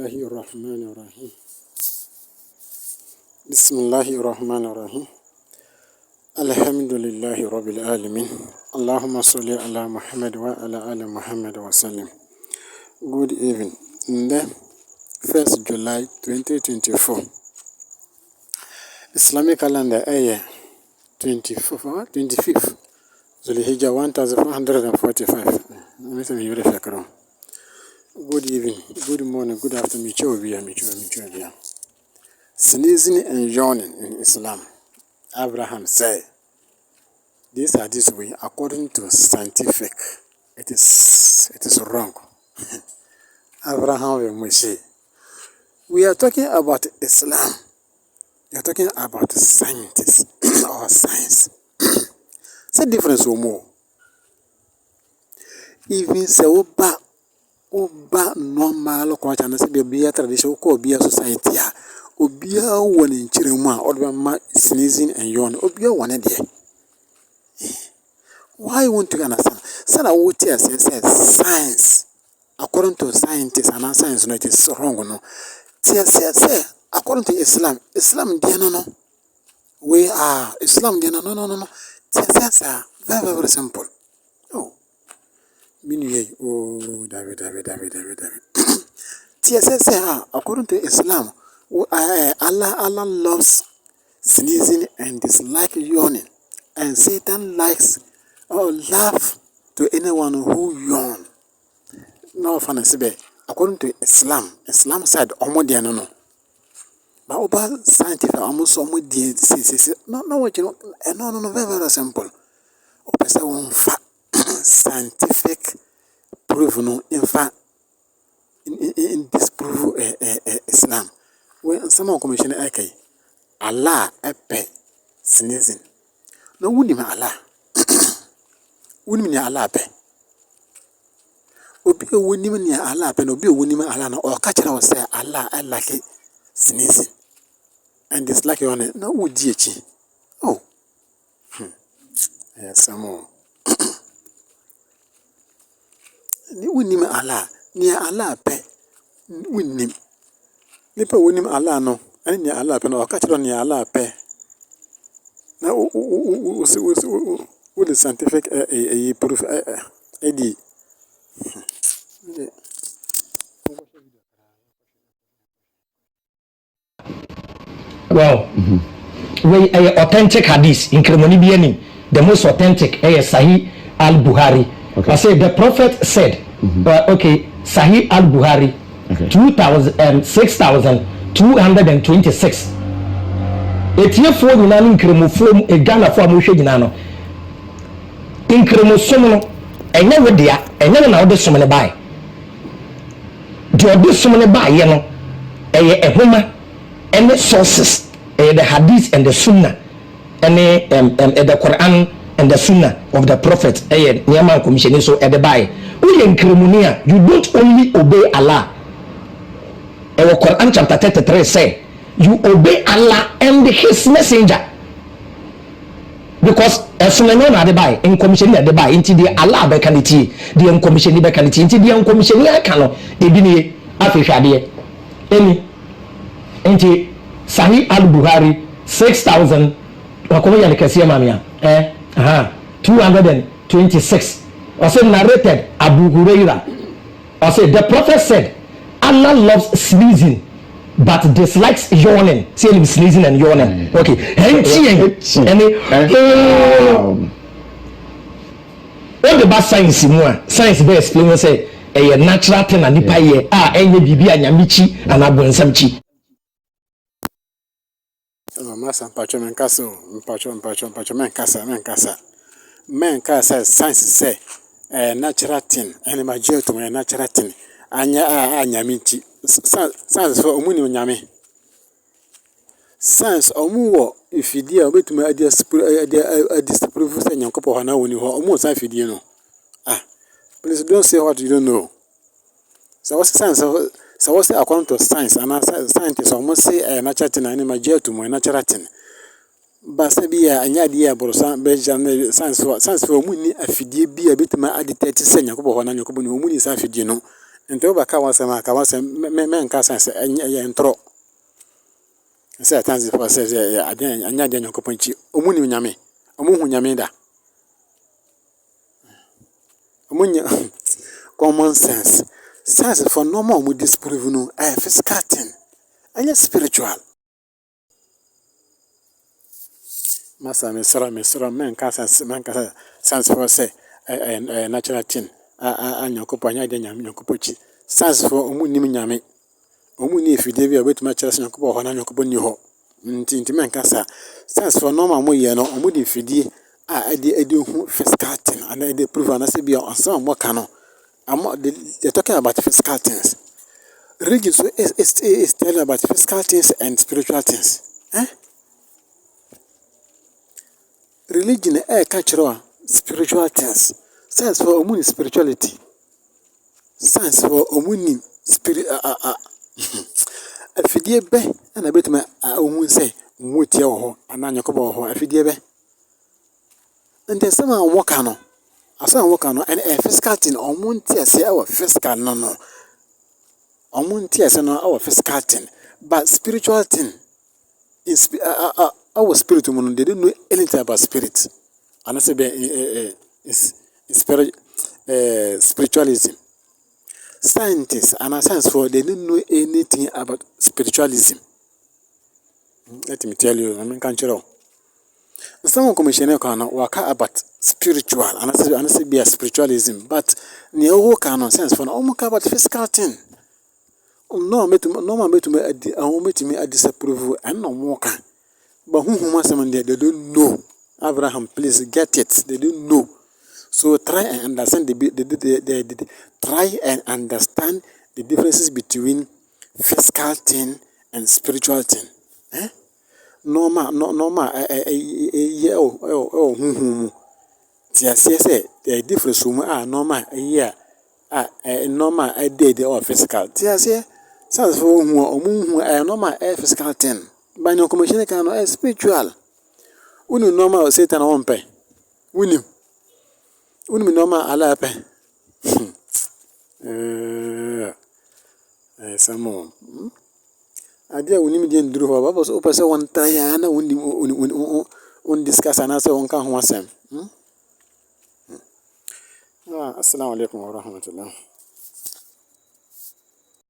الله الرحمن الرحيم بسم الله الرحمن الرحيم الحمد لله رب العالمين اللهم صل على محمد وعلى آل محمد وسلم. Good evening. The 1st July 2024 Islamic calendar year 25th Zulhijjah 1445. Good evening, good morning, good afternoon. Sneezing and yawning in Islam. Abraham said, these are this way according to scientific. It is wrong. Abraham will say, we are talking about Islam. We are talking about scientists or science. It's a difference or more. Even say Oba normal kwa chana se bia tradition ko bia society a obia woni nkyere mu a odo ma sneezing and yawn obia woni de. Why won't you understand? Sana what you say science according to scientists and science no it is wrong no. Say according to Islam dey no. We are Islam dey no. Say very simple. Oh. David. According to Islam, Allah loves sneezing and dislike yawning, and Satan likes or laugh to anyone who yawn. No fancy. According to Islam said no. But over scientific almost no very simple. Scientific proof no in fact in disprove Islam. When someone commission Allah epe sneezing. No wuni ma Allah. Wuni ni Allah pe. Obi wuni ni Allah pe no obi wuni ma Allah na o ka kira o say Allah I like sneezing and dislike on it. No wudi echi. Oh. Yes, some more. Ni wunim Allah ni Allah pe wunim nipa wunim Allah no ani ni Allah pe no ka kiro ni Allah pe na o the scientific proof edi well we authentic hadith in kremoni biani the most authentic Sahih al-Bukhari. Okay. I say the Prophet said, Sahih al-Bukhari, 6,226. Etie fo nyina no nkremofom egana fo amohwe nyina no. Nkremosom no enye wedea, enye na wode som ne bae. De wode som ne bae ye no, eye ehoma, ene sources, the hadith and the sunnah, ene the Quran and the sunnah of the prophet Nehemiah commission so at the by you don't only obey Allah. Quran chapter 33 say you obey Allah and his messenger, because as we know at the by in commission at the by into the Allah bekanity the commission bekanity into the commission ya kano ebini afihwade eni into Sahih al-Bukhari 6,000 wakoya le kase mamia 226. Also narrated Abu Huraira. Also the Prophet said, Allah loves sneezing but dislikes yawning. See him sneezing and yawning. Okay. All the bad science science be explain say a natural thing and nipa ye enye bibi anyamichi and abonsamchi. Masa mpacho menkasa science say natural thing and major to natural thing anya anyamichi science for omuni onyame science omuwo ifidie obetuma disprove say nyankopo hana woni ho omu san fidie no please don't say what you don't know. So what's science? So what's according to science and scientists almost say natural thing and major to natural thing. But say be anya dia borosa be science for muni afidie bia betuma ade 30 say nyakobo ho na nyakobo ni omuni sa afidie no nti wo bɛka wasɛm a ka wasɛm menka san sɛ ɛyɛ ntorɔ sɛ atanse fo sɛ anya de Nyankopɔn akyi ɔmu nim nyame ɔmu hu nyame da ɔmu nya common sense science for normal ɔmu disprove no ɛyɛ physical thing ɛnyɛ spiritual masa mesrɛ menka science for sɛ ɛyɛ natural thing a Nyankopɔn anya de Nyankopɔn akyi science for ɔmu nim nyame ɔmu ni efidie bi a obetuma kyerɛ sɛ Nyankopɔn hɔ na Nyankopɔn ni hɔ nti menka sa science for normal mo yɛ no ɔmu de efidie a ɛde hu physical thing and ɛde prove and say bi ɔnsɛm mo ka no they're talking about physical things. Religion so is telling about physical things and spiritual things. Religion cultural spiritual things. Science for omuni spirituality. Science for omuni spirit afidie be na betuma ohun say nwotie wo ho ana Nyankopɔn ho afidie be. And there's some work no. Asa work no and a physical thing omunti say our physical no. Omunti say no our physical thing. But spiritual thing is our spirit woman they don't know anything about spirit. And I say spiritualism. Scientists and science for they don't know anything about spiritualism. Let me tell you, I mean can't you? Some commissioner can work about spiritual and I say be a spiritualism, but near can sense for no about physical thing. No me I disapprove and no more can. But who must they don't know. Abraham, please get it. They don't know. So try and understand try and understand the differences between physical thing and spiritual thing. Normal say the difference normal normal dead or physical. Sounds for normal physical thing. But no commission can spiritual. Unu normal Satan on pay. Unu normal ala pay. Some more. Idea we need to do what was open so one time when discuss and answer one can one sem. Assalamu alaikum wa rahmatullah.